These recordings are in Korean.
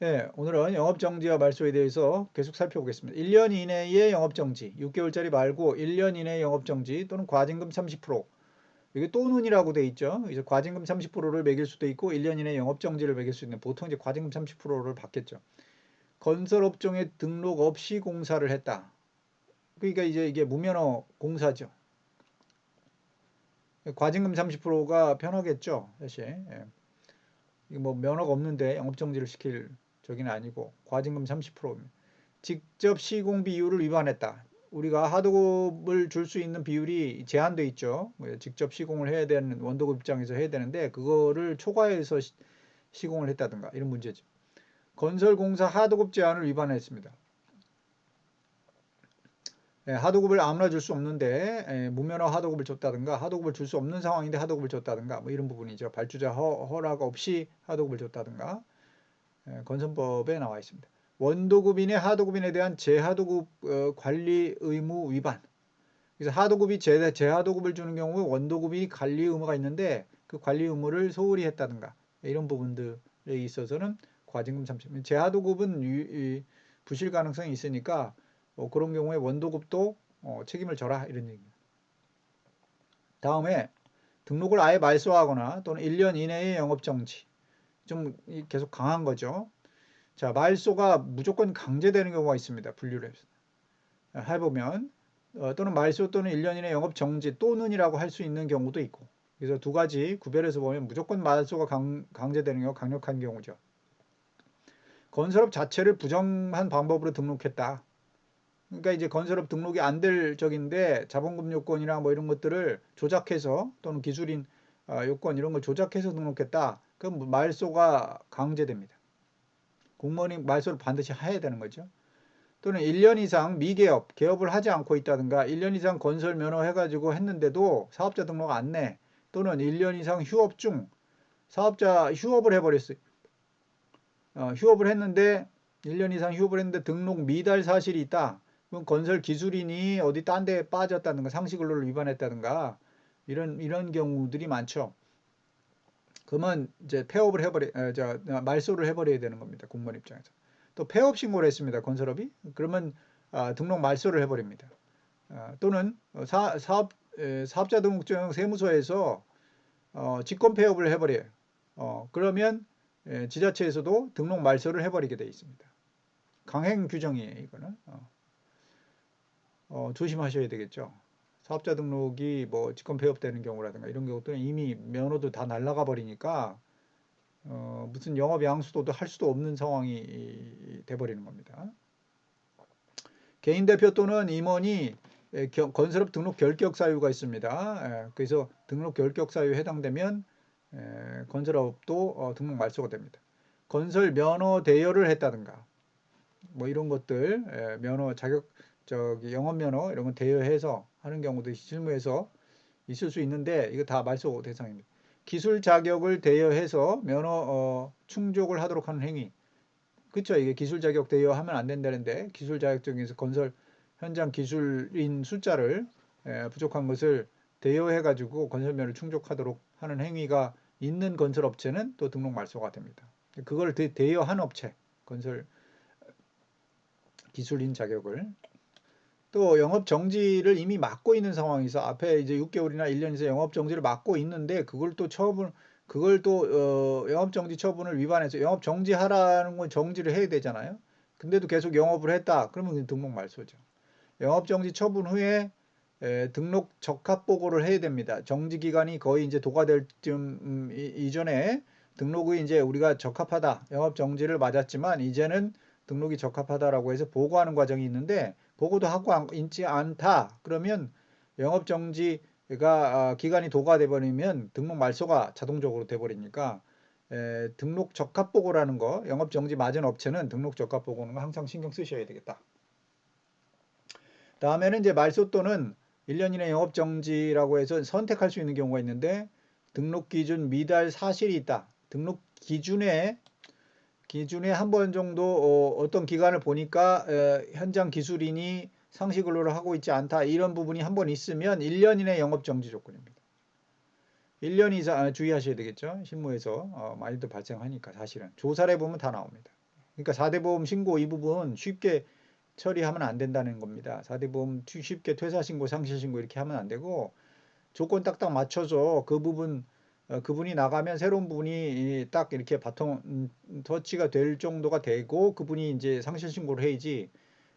네, 오늘은 영업정지와 말소에 대해서 계속 살펴보겠습니다. 1년 이내의 영업정지, 6개월짜리 말고 1년 이내의 영업정지 또는 과징금 30%. 이게 또는이라고 돼 있죠. 이제 과징금 30%를 매길 수도 있고 1년 이내 영업정지를 매길 수 있는 보통 이제 과징금 30%를 받겠죠. 건설업종에 등록 없이 공사를 했다. 그러니까 이제 이게 무면허 공사죠. 과징금 30%가 편하겠죠, 사실. 예. 이게 뭐 면허가 없는데 영업정지를 시킬 저기는 아니고 과징금 30%입니다. 직접 시공 비율을 위반했다. 우리가 하도급을 줄 수 있는 비율이 제한돼 있죠. 직접 시공을 해야 되는 원도급 입장에서 해야 되는데 그거를 초과해서 시공을 했다든가 이런 문제죠. 건설공사 하도급 제한을 위반했습니다. 하도급을 아무나 줄 수 없는데 무면허 하도급을 줬다든가 하도급을 줄 수 없는 상황인데 하도급을 줬다든가 뭐 이런 부분이죠. 발주자 허락 없이 하도급을 줬다든가 건설법에 나와 있습니다. 원도급인의 하도급인에 대한 재하도급 관리 의무 위반. 그래서 하도급이 재하도급을 주는 경우 원도급이 관리 의무가 있는데 그 관리 의무를 소홀히 했다든가 이런 부분들에 있어서는 과징금 30. 재하도급은 부실 가능성이 있으니까 그런 경우에 원도급도 책임을 져라 이런 얘기입니다. 다음에 등록을 아예 말소하거나 또는 1년 이내의 영업정지. 좀 계속 강한 거죠. 자, 말소가 무조건 강제되는 경우가 있습니다. 분류를 해보면 또는 말소 또는 1년 이내 영업 정지 또는이라고 할 수 있는 경우도 있고 그래서 두 가지 구별해서 보면 무조건 말소가 강제되는 경우 강력한 경우죠. 건설업 자체를 부정한 방법으로 등록했다. 그러니까 이제 건설업 등록이 안 될 적인데 자본금 요건이나 뭐 이런 것들을 조작해서 또는 기술인 요건 이런 걸 조작해서 등록했다. 그럼 말소가 강제됩니다. 공무원이 말소를 반드시 해야 되는 거죠. 또는 1년 이상 미개업, 개업을 하지 않고 있다든가 1년 이상 건설 면허 해가지고 했는데도 사업자 등록 안 내. 또는 1년 이상 휴업 중 사업자 휴업을 해버렸어요. 휴업을 했는데 1년 이상 휴업을 했는데 등록 미달 사실이 있다. 그럼 건설 기술인이 어디 딴 데 빠졌다든가 상시근로를 위반했다든가 이런 경우들이 많죠. 그러면 이제 폐업을 말소를 해버려야 되는 겁니다. 공무원 입장에서. 또 폐업 신고를 했습니다. 건설업이. 그러면 등록 말소를 해버립니다. 또는 사업자 등록증 세무서에서 직권 폐업을 해버려요. 그러면 지자체에서도 등록 말소를 해버리게 돼 있습니다. 강행 규정이에요. 이거는 조심하셔야 되겠죠. 사업자 등록이 뭐 직권 폐업되는 경우라든가 이런 경우들은 이미 면허도 다 날라가 버리니까 무슨 영업 양수도 할 수도 없는 상황이 돼버리는 겁니다. 개인 대표 또는 임원이 건설업 등록 결격 사유가 있습니다. 그래서 등록 결격 사유에 해당되면 건설업도 등록 말소가 됩니다. 건설 면허 대여를 했다든가 뭐 이런 것들 면허 자격 영업 면허 이런 거 대여해서 하는 경우도 실무에서 있을 수 있는데 이거 다 말소 대상입니다. 기술 자격을 대여해서 면허 충족을 하도록 하는 행위. 그렇죠. 이게 기술 자격 대여하면 안 된다는데 기술 자격증에서 건설 현장 기술인 숫자를 부족한 것을 대여해 가지고 건설면을 충족하도록 하는 행위가 있는 건설업체는 또 등록 말소가 됩니다. 그걸 대여한 업체 건설 기술인 자격을 또 영업 정지를 이미 막고 있는 상황에서 앞에 이제 6개월이나 1년에서 영업 정지를 막고 있는데 그걸 또 영업 정지 처분을 위반해서 영업 정지하라는 건 정지를 해야 되잖아요. 근데도 계속 영업을 했다. 그러면 등록 말소죠. 영업 정지 처분 후에 등록 적합 보고를 해야 됩니다. 정지 기간이 거의 이제 도과될 쯤 이전에 등록이 이제 우리가 적합하다. 영업 정지를 맞았지만 이제는 등록이 적합하다라고 해서 보고하는 과정이 있는데 보고도 하고 있지 않다. 그러면 영업 정지가 기간이 도과돼 버리면 등록 말소가 자동적으로 돼 버리니까 등록 적합 보고라는 거, 영업 정지 맞은 업체는 등록 적합 보고는 항상 신경 쓰셔야 되겠다. 다음에는 이제 말소 또는 1년 이내 영업 정지라고 해서 선택할 수 있는 경우가 있는데 등록 기준 미달 사실이 있다. 등록 기준에 한 번 정도 어떤 기간을 보니까 현장 기술인이 상시 근로를 하고 있지 않다. 이런 부분이 한 번 있으면 1년 이내 영업 정지 조건입니다. 1년 이상 주의하셔야 되겠죠. 실무에서 많이도 발생하니까 사실은 조사를 해보면 다 나옵니다. 그러니까 4대 보험 신고 이 부분 쉽게 처리하면 안 된다는 겁니다. 4대 보험 쉽게 퇴사 신고, 상실 신고 이렇게 하면 안 되고 조건 딱딱 맞춰서 그 부분 그분이 나가면 새로운 분이 딱 이렇게 바통 터치가 될 정도가 되고 그분이 이제 상실 신고를 해야지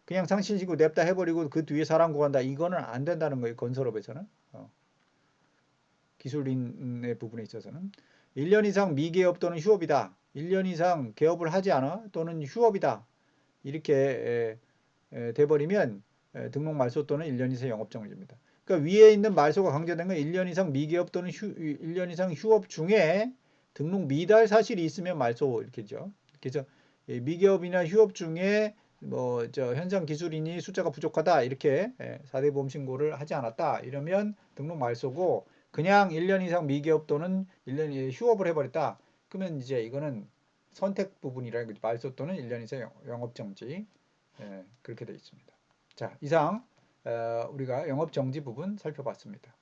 그냥 상실 신고 냅다 해버리고 그 뒤에 사람 구한다 이거는 안 된다는 거예요. 건설업에서는 기술인의 부분에 있어서는 1년 이상 미개업 또는 휴업이다. 1년 이상 개업을 하지 않아 또는 휴업이다. 이렇게 돼버리면 등록 말소 또는 1년 이상 영업정지입니다. 그러니까 위에 있는 말소가 강제된 건 1년 이상 미개업 또는 1년 이상 휴업 중에 등록 미달 사실이 있으면 말소 이렇게죠. 그래서 미개업이나 휴업 중에 뭐 저 현장 기술인이 숫자가 부족하다 이렇게 4대 보험 신고를 하지 않았다 이러면 등록 말소고 그냥 1년 이상 미개업 또는 1년 휴업을 해버렸다 그러면 이제 이거는 선택 부분이라 말소 또는 1년 이상 영업정지 그렇게 되어 있습니다. 자, 이상 우리가 영업정지 부분 살펴봤습니다.